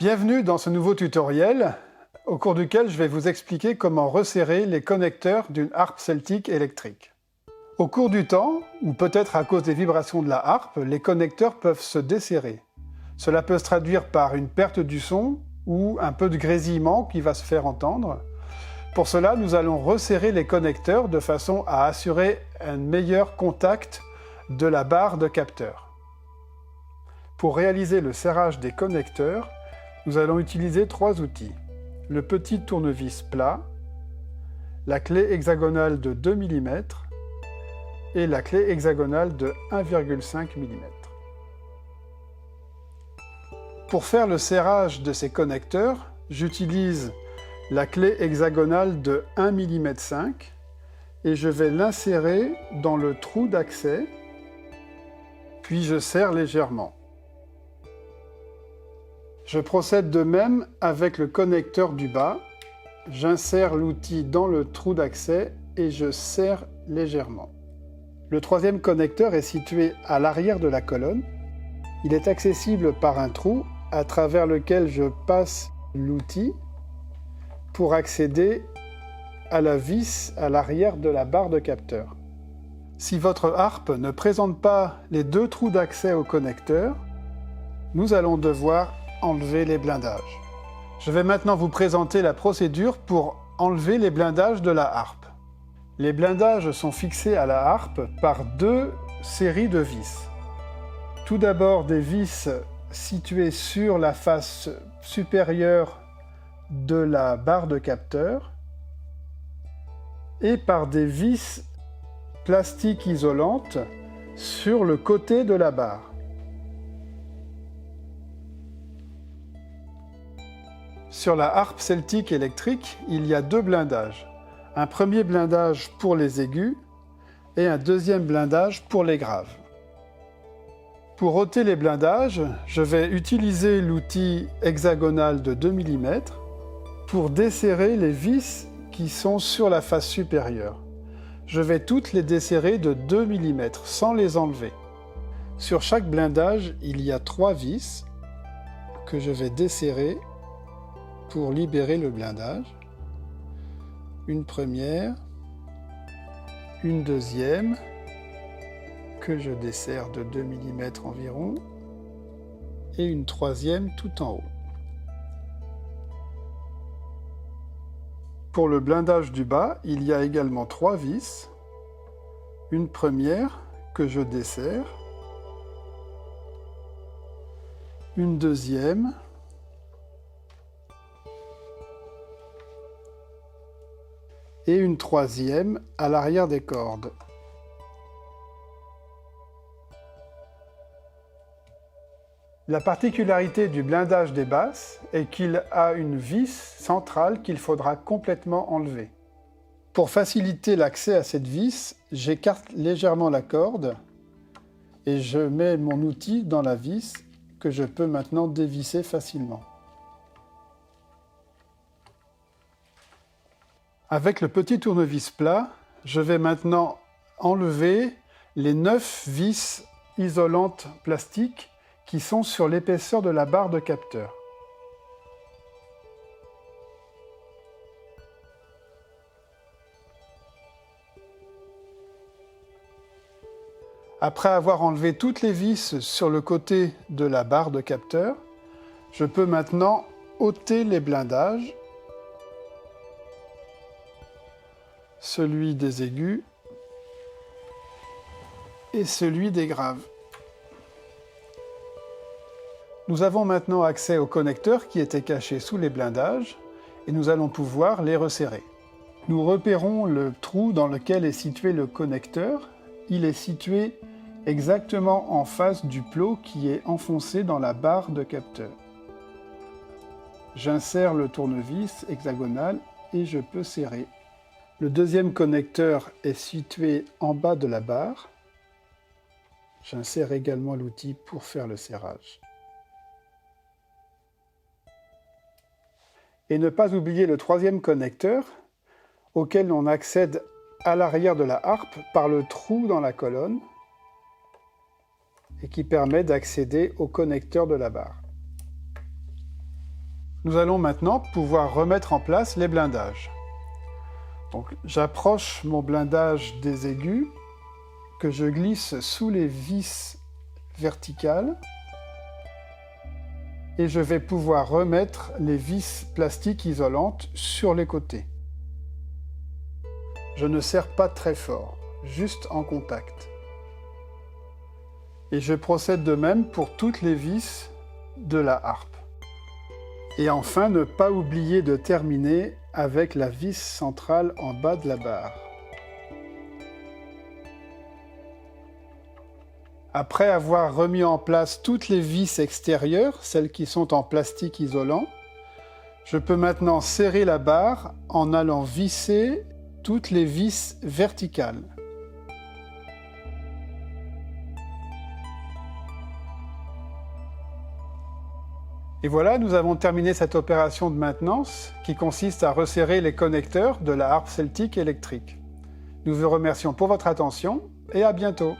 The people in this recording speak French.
Bienvenue dans ce nouveau tutoriel au cours duquel je vais vous expliquer comment resserrer les connecteurs d'une harpe celtique électrique. Au cours du temps, ou peut-être à cause des vibrations de la harpe, les connecteurs peuvent se desserrer. Cela peut se traduire par une perte du son ou un peu de grésillement qui va se faire entendre. Pour cela, nous allons resserrer les connecteurs de façon à assurer un meilleur contact de la barre de capteur. Pour réaliser le serrage des connecteurs, nous allons utiliser trois outils. Le petit tournevis plat, la clé hexagonale de 2 mm et la clé hexagonale de 1,5 mm. Pour faire le serrage de ces connecteurs, j'utilise la clé hexagonale de 1,5 mm et je vais l'insérer dans le trou d'accès, puis je serre légèrement. Je procède de même avec le connecteur du bas. J'insère l'outil dans le trou d'accès et je serre légèrement. Le troisième connecteur est situé à l'arrière de la colonne. Il est accessible par un trou à travers lequel je passe l'outil pour accéder à la vis à l'arrière de la barre de capteur. Si votre harpe ne présente pas les deux trous d'accès au connecteur, nous allons devoir enlever les blindages. Je vais maintenant vous présenter la procédure pour enlever les blindages de la harpe. Les blindages sont fixés à la harpe par deux séries de vis. Tout d'abord des vis situées sur la face supérieure de la barre de capteur et par des vis plastiques isolantes sur le côté de la barre. Sur la harpe celtique électrique, il y a deux blindages. Un premier blindage pour les aigus et un deuxième blindage pour les graves. Pour ôter les blindages, je vais utiliser l'outil hexagonal de 2 mm pour desserrer les vis qui sont sur la face supérieure. Je vais toutes les desserrer de 2 mm sans les enlever. Sur chaque blindage, il y a 3 vis que je vais desserrer pour libérer le blindage. Une première, une deuxième, que je desserre de 2 mm environ, et une troisième tout en haut. Pour le blindage du bas, il y a également 3 vis, une première que je desserre, une deuxième, et une troisième à l'arrière des cordes. La particularité du blindage des basses est qu'il a une vis centrale qu'il faudra complètement enlever. Pour faciliter l'accès à cette vis, j'écarte légèrement la corde et je mets mon outil dans la vis que je peux maintenant dévisser facilement. Avec le petit tournevis plat, je vais maintenant enlever les 9 vis isolantes plastiques qui sont sur l'épaisseur de la barre de capteur. Après avoir enlevé toutes les vis sur le côté de la barre de capteur, je peux maintenant ôter les blindages, celui des aigus et celui des graves. Nous avons maintenant accès aux connecteurs qui étaient cachés sous les blindages et nous allons pouvoir les resserrer. Nous repérons le trou dans lequel est situé le connecteur. Il est situé exactement en face du plot qui est enfoncé dans la barre de capteur. J'insère le tournevis hexagonal et je peux serrer. Le deuxième connecteur est situé en bas de la barre. J'insère également l'outil pour faire le serrage. Et ne pas oublier le troisième connecteur, auquel on accède à l'arrière de la harpe par le trou dans la colonne et qui permet d'accéder au connecteur de la barre. Nous allons maintenant pouvoir remettre en place les blindages. Donc, j'approche mon blindage des aigus que je glisse sous les vis verticales et je vais pouvoir remettre les vis plastiques isolantes sur les côtés. Je ne serre pas très fort, juste en contact. Et je procède de même pour toutes les vis de la harpe. Et enfin, ne pas oublier de terminer avec la vis centrale en bas de la barre. Après avoir remis en place toutes les vis extérieures, celles qui sont en plastique isolant, je peux maintenant serrer la barre en allant visser toutes les vis verticales. Et voilà, nous avons terminé cette opération de maintenance qui consiste à resserrer les connecteurs de la harpe celtique électrique. Nous vous remercions pour votre attention et à bientôt.